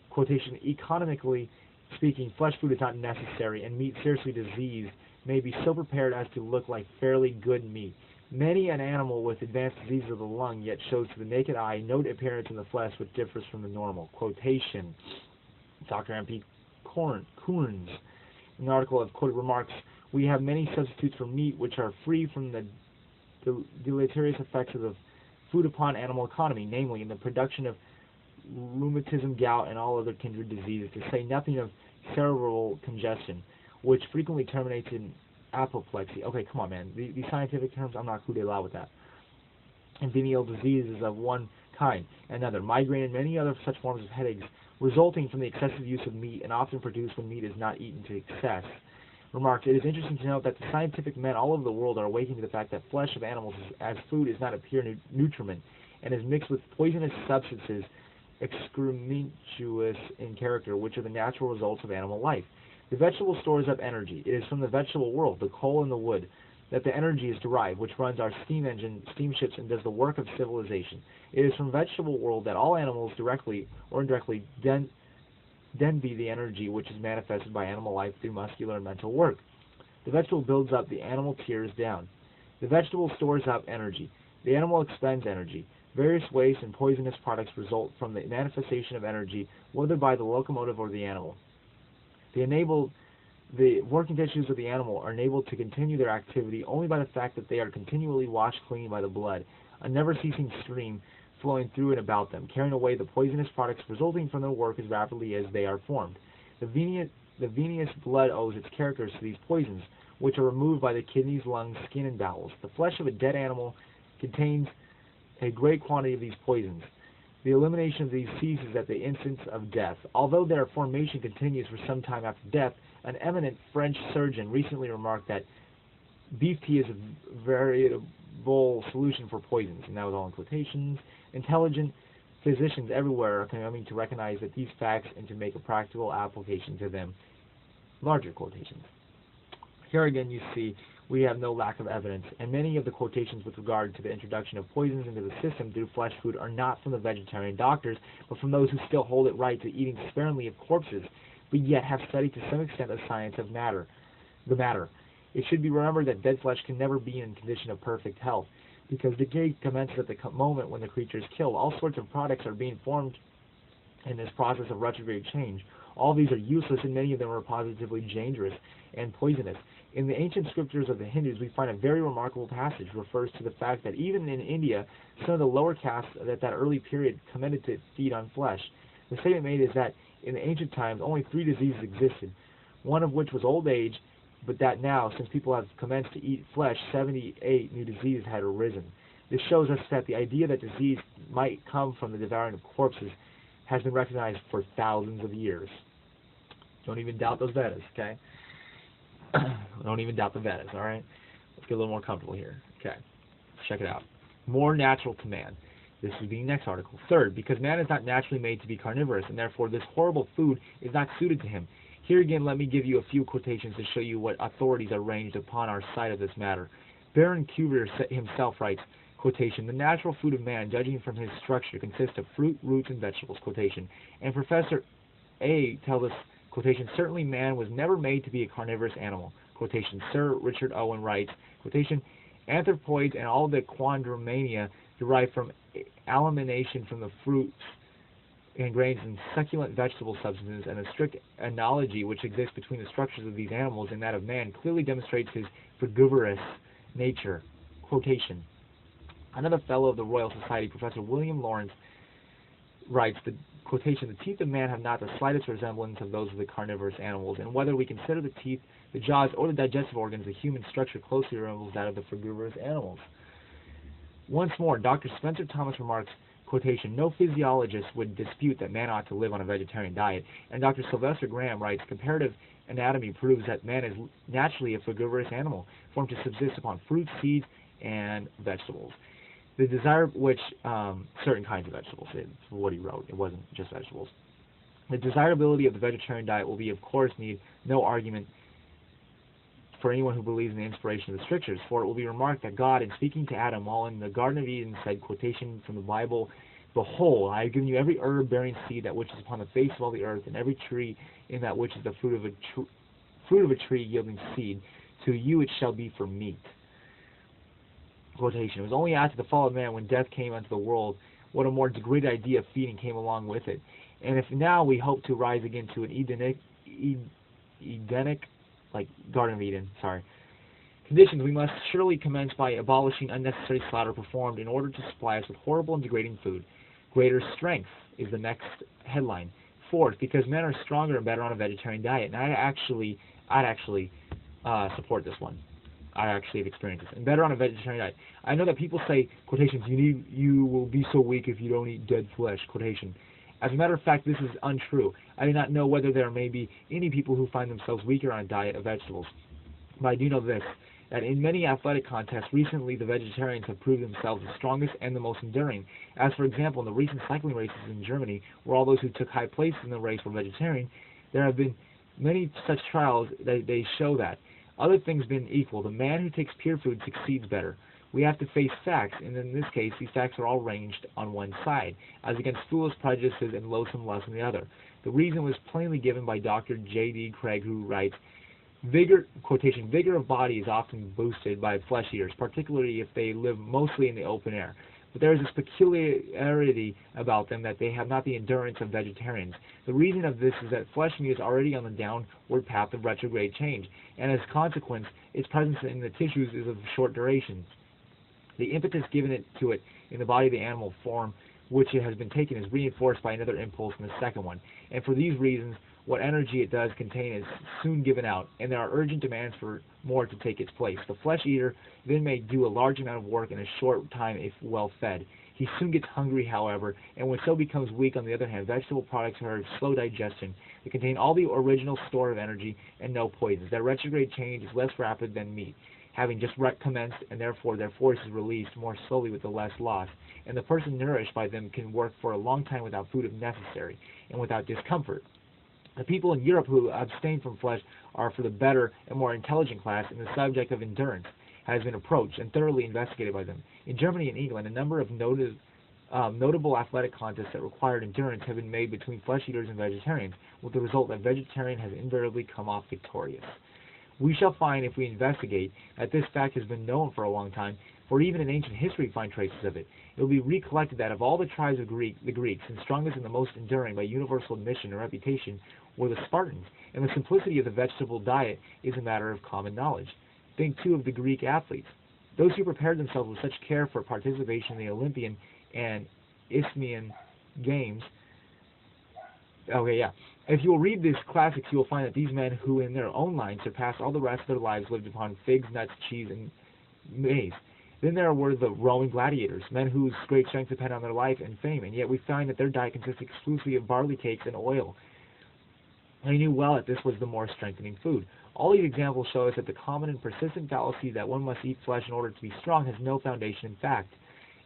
quotation, economically speaking, flesh food is not necessary, and meat seriously diseased may be so prepared as to look like fairly good meat. Many an animal with advanced disease of the lung yet shows to the naked eye no appearance in the flesh which differs from the normal. Quotation. Dr. M.P. Koorns, in an article of quoted remarks, we have many substitutes for meat which are free from the deleterious effects of the food upon animal economy, namely in the production of rheumatism, gout, and all other kindred diseases, to say nothing of cerebral congestion, which frequently terminates in apoplexy. Okay, come on, man. These scientific terms, I'm not coup de la with that. And venereal diseases of one kind and another, migraine and many other such forms of headaches resulting from the excessive use of meat and often produced when meat is not eaten to excess. Remarked, it is interesting to note that the scientific men all over the world are awakening to the fact that flesh of animals as food is not a pure nutriment and is mixed with poisonous substances excrementuous in character, which are the natural results of animal life. The vegetable stores up energy. It is from the vegetable world, the coal and the wood, that the energy is derived, which runs our steam engine, steamships, and does the work of civilization. It is from the vegetable world that all animals, directly or indirectly, then be the energy which is manifested by animal life through muscular and mental work. The vegetable builds up, the animal tears down. The vegetable stores up energy. The animal expends energy. Various waste and poisonous products result from the manifestation of energy, whether by the locomotive or the animal. The working tissues of the animal are enabled to continue their activity only by the fact that they are continually washed clean by the blood, a never-ceasing stream flowing through and about them, carrying away the poisonous products resulting from their work as rapidly as they are formed. The venous blood owes its characters to these poisons, which are removed by the kidneys, lungs, skin, and bowels. The flesh of a dead animal contains a great quantity of these poisons. The elimination of these ceases at the instant of death. Although their formation continues for some time after death, an eminent French surgeon recently remarked that beef tea is a veritable solution for poisons, and that was all in quotations. Intelligent physicians everywhere are coming to recognize that these facts and to make a practical application to them. Larger quotations. Here again you see we have no lack of evidence, and many of the quotations with regard to the introduction of poisons into the system through flesh food are not from the vegetarian doctors, but from those who still hold it right to eating sparingly of corpses, but yet have studied to some extent the science of the matter. It should be remembered that dead flesh can never be in condition of perfect health, because decay commences at the moment when the creature is killed. All sorts of products are being formed in this process of retrograde change. All these are useless, and many of them are positively dangerous and poisonous. In the ancient scriptures of the Hindus, we find a very remarkable passage refers to the fact that even in India, some of the lower castes at that early period commenced to feed on flesh. The statement made is that in the ancient times, only 3 diseases existed, one of which was old age, but that now, since people have commenced to eat flesh, 78 new diseases had arisen. This shows us that the idea that disease might come from the devouring of corpses has been recognized for thousands of years. Don't even doubt those Vedas, okay? Don't even doubt the Vedas, all right? Let's get a little more comfortable here. Okay, check it out. More natural to man. This would be the next article. Third, because man is not naturally made to be carnivorous, and therefore this horrible food is not suited to him. Here again, let me give you a few quotations to show you what authorities are ranged upon our side of this matter. Baron Cuvier himself writes, quotation, "The natural food of man, judging from his structure, consists of fruit, roots, and vegetables," quotation. And Professor A tells us, quotation, "Certainly man was never made to be a carnivorous animal," quotation. Sir Richard Owen writes, quotation, "Anthropoids and all the quadrumania derive from elimination from the fruits and grains and succulent vegetable substances, and a strict analogy which exists between the structures of these animals and that of man clearly demonstrates his frugivorous nature," quotation. Another fellow of the Royal Society, Professor William Lawrence, writes, the quotation, "The teeth of man have not the slightest resemblance of those of the carnivorous animals, and whether we consider the teeth, the jaws, or the digestive organs, the human structure closely resembles that of the frugivorous animals." Once more, Dr. Spencer Thomas remarks, quotation, "No physiologist would dispute that man ought to live on a vegetarian diet," and Dr. Sylvester Graham writes, "Comparative anatomy proves that man is naturally a frugivorous animal, formed to subsist upon fruits, seeds, and vegetables. The desire which, certain kinds of vegetables," is what he wrote, it wasn't just vegetables. "The desirability of the vegetarian diet will be, of course, need no argument for anyone who believes in the inspiration of the Scriptures, for it will be remarked that God, in speaking to Adam while in the Garden of Eden, said, quotation from the Bible, 'Behold, I have given you every herb bearing seed that which is upon the face of all the earth, and every tree in that which is the fruit of a tree yielding seed. To you it shall be for meat.'" Quotation. "It was only after the fall of man, when death came into the world, what a more degraded idea of feeding came along with it. And if now we hope to rise again to an Edenic, like Garden of Eden, conditions, we must surely commence by abolishing unnecessary slaughter performed in order to supply us with horrible and degrading food. Greater strength is the next headline. Fourth, because men are stronger and better on a vegetarian diet." And I'd actually support this one. I actually have experienced this. "And better on a vegetarian diet. I know that people say, quotations, you will be so weak if you don't eat dead flesh," quotation. As a matter of fact, this is untrue. I do not know whether there may be any people who find themselves weaker on a diet of vegetables. But I do know this, that in many athletic contests recently, the vegetarians have proved themselves the strongest and the most enduring. As, for example, in the recent cycling races in Germany, where all those who took high place in the race were vegetarian, there have been many such trials that they show that, other things being equal, the man who takes pure food succeeds better. We have to face facts, and in this case, these facts are all ranged on one side, as against foolish prejudices and loathsome lust on the other. The reason was plainly given by Dr. J.D. Craig, who writes, quotation, "Vigor of body is often boosted by flesh eaters, particularly if they live mostly in the open air. But there is this peculiarity about them that they have not the endurance of vegetarians. The reason of this is that flesh meat is already on the downward path of retrograde change, and as a consequence, its presence in the tissues is of short duration. The impetus given to it in the body of the animal form which it has been taken is reinforced by another impulse in the second one, and for these reasons, what energy it does contain is soon given out, and there are urgent demands for more to take its place. The flesh eater then may do a large amount of work in a short time if well fed. He soon gets hungry, however, and when so becomes weak. On the other hand, vegetable products are of slow digestion. They contain all the original store of energy and no poisons. Their retrograde change is less rapid than meat, having just commenced, and therefore their force is released more slowly with the less loss, and the person nourished by them can work for a long time without food if necessary, and without discomfort. The people in Europe who abstain from flesh are for the better and more intelligent class, and the subject of endurance has been approached and thoroughly investigated by them. In Germany and England, a number of notable athletic contests that required endurance have been made between flesh eaters and vegetarians, with the result that vegetarian has invariably come off victorious. We shall find, if we investigate, that this fact has been known for a long time, for even in ancient history we find traces of it. It will be recollected that of all the tribes of the Greeks, the strongest and the most enduring by universal admission and reputation were the Spartans, and the simplicity of the vegetable diet is a matter of common knowledge. Think, too, of the Greek athletes. Those who prepared themselves with such care for participation in the Olympian and Isthmian Games. If you will read these classics, you will find that these men who in their own line surpassed all the rest of their lives lived upon figs, nuts, cheese, and maize. Then there were the Roman gladiators, men whose great strength depended on their life and fame, and yet we find that their diet consists exclusively of barley cakes and oil. They knew well that this was the more strengthening food. All these examples show us that the common and persistent fallacy that one must eat flesh in order to be strong has no foundation in fact.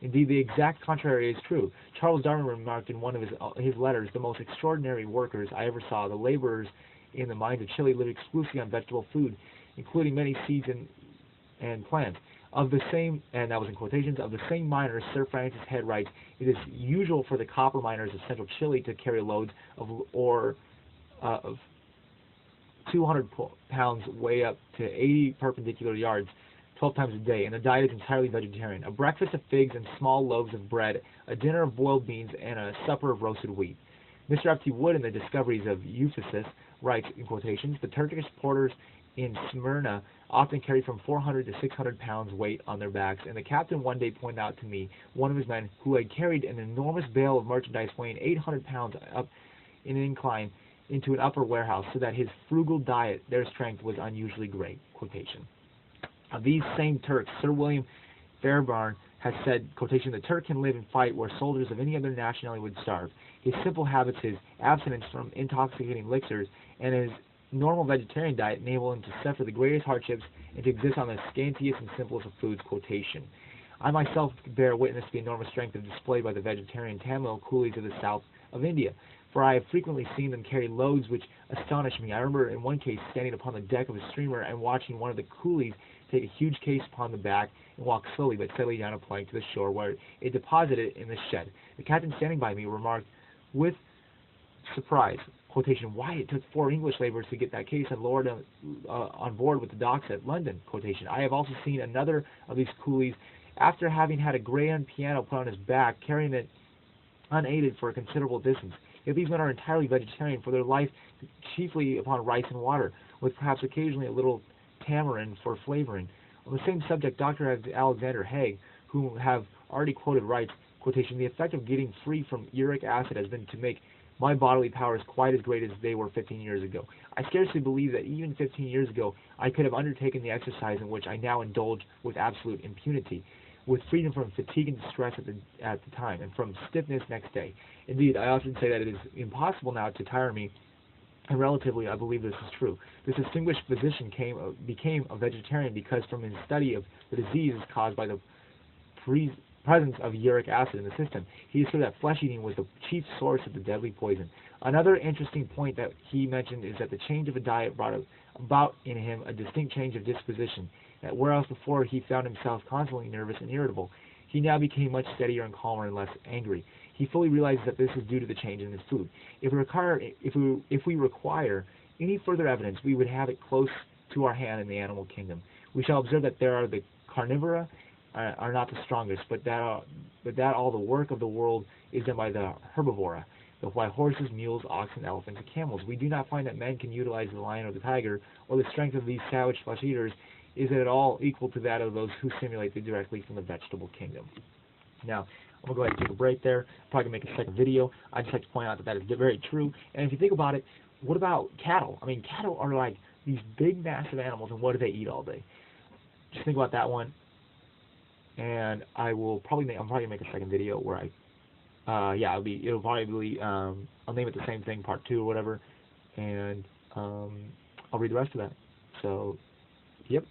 Indeed, the exact contrary is true. Charles Darwin remarked in one of his letters, "The most extraordinary workers I ever saw, the laborers in the mines of Chile live exclusively on vegetable food, including many seeds and plants. Of the same, and that was in quotations, of the same miners, Sir Francis Head writes, it is usual for the copper miners of central Chile to carry loads of ore of 200 pounds weigh up to 80 perpendicular yards 12 times a day, and the diet is entirely vegetarian. A breakfast of figs and small loaves of bread, a dinner of boiled beans, and a supper of roasted wheat. Mr. F.T. Wood, in the Discoveries of Euphysis, writes, in quotations, the Turkish porters in Smyrna often carried from 400 to 600 pounds weight on their backs, and the captain one day pointed out to me one of his men who had carried an enormous bale of merchandise weighing 800 pounds up in an incline into an upper warehouse, so that his frugal diet, their strength, was unusually great. Quotation. Of these same Turks, Sir William Fairbairn has said, quotation, the Turk can live and fight where soldiers of any other nationality would starve. His simple habits, his abstinence from intoxicating elixirs, and his normal vegetarian diet enable him to suffer the greatest hardships and to exist on the scantiest and simplest of foods. Quotation. I myself bear witness to the enormous strength displayed by the vegetarian Tamil coolies of the south of India, for I have frequently seen them carry loads which astonish me. I remember in one case standing upon the deck of a steamer and watching one of the coolies take a huge case upon the back and walk slowly but steadily down a plank to the shore, where it deposited it in the shed. The captain standing by me remarked with surprise, quotation, why it took 4 English laborers to get that case and lowered on board with the docks at London. Quotation. I have also seen another of these coolies, after having had a grand piano put on his back, carrying it unaided for a considerable distance. Yet these men are entirely vegetarian, for their life chiefly upon rice and water, with perhaps occasionally a little tamarind for flavoring. On the same subject, Dr. Alexander Haig, whom have already quoted, writes, quotation, the effect of getting free from uric acid has been to make my bodily powers quite as great as they were 15 years ago. I scarcely believe that even 15 years ago I could have undertaken the exercise in which I now indulge with absolute impunity, with freedom from fatigue and distress at the time, and from stiffness next day. Indeed, I often say that it is impossible now to tire me, and relatively I believe this is true. This distinguished physician became a vegetarian because from his study of the diseases caused by the presence of uric acid in the system, he discovered that flesh-eating was the chief source of the deadly poison. Another interesting point that he mentioned is that the change of a diet brought about in him a distinct change of disposition, that whereas before he found himself constantly nervous and irritable, he now became much steadier and calmer and less angry. He fully realizes that this is due to the change in his food. If we require any further evidence, we would have it close to our hand in the animal kingdom. We shall observe that there are the carnivora are not the strongest, but that all the work of the world is done by the herbivora, by horses, mules, oxen, elephants, and camels. We do not find that men can utilize the lion or the tiger, or the strength of these savage flesh eaters is at all equal to that of those who simulate it directly from the vegetable kingdom. Now, I'm going to go ahead and take a break there. I'm probably going to make a second video. I just like to point out that that is very true. And if you think about it, what about cattle? I mean, cattle are like these big, massive animals, and what do they eat all day? Just think about that one. And I'm probably going to make a second video where it'll probably be, I'll name it the same thing, part 2 or whatever, and I'll read the rest of that. So, yep.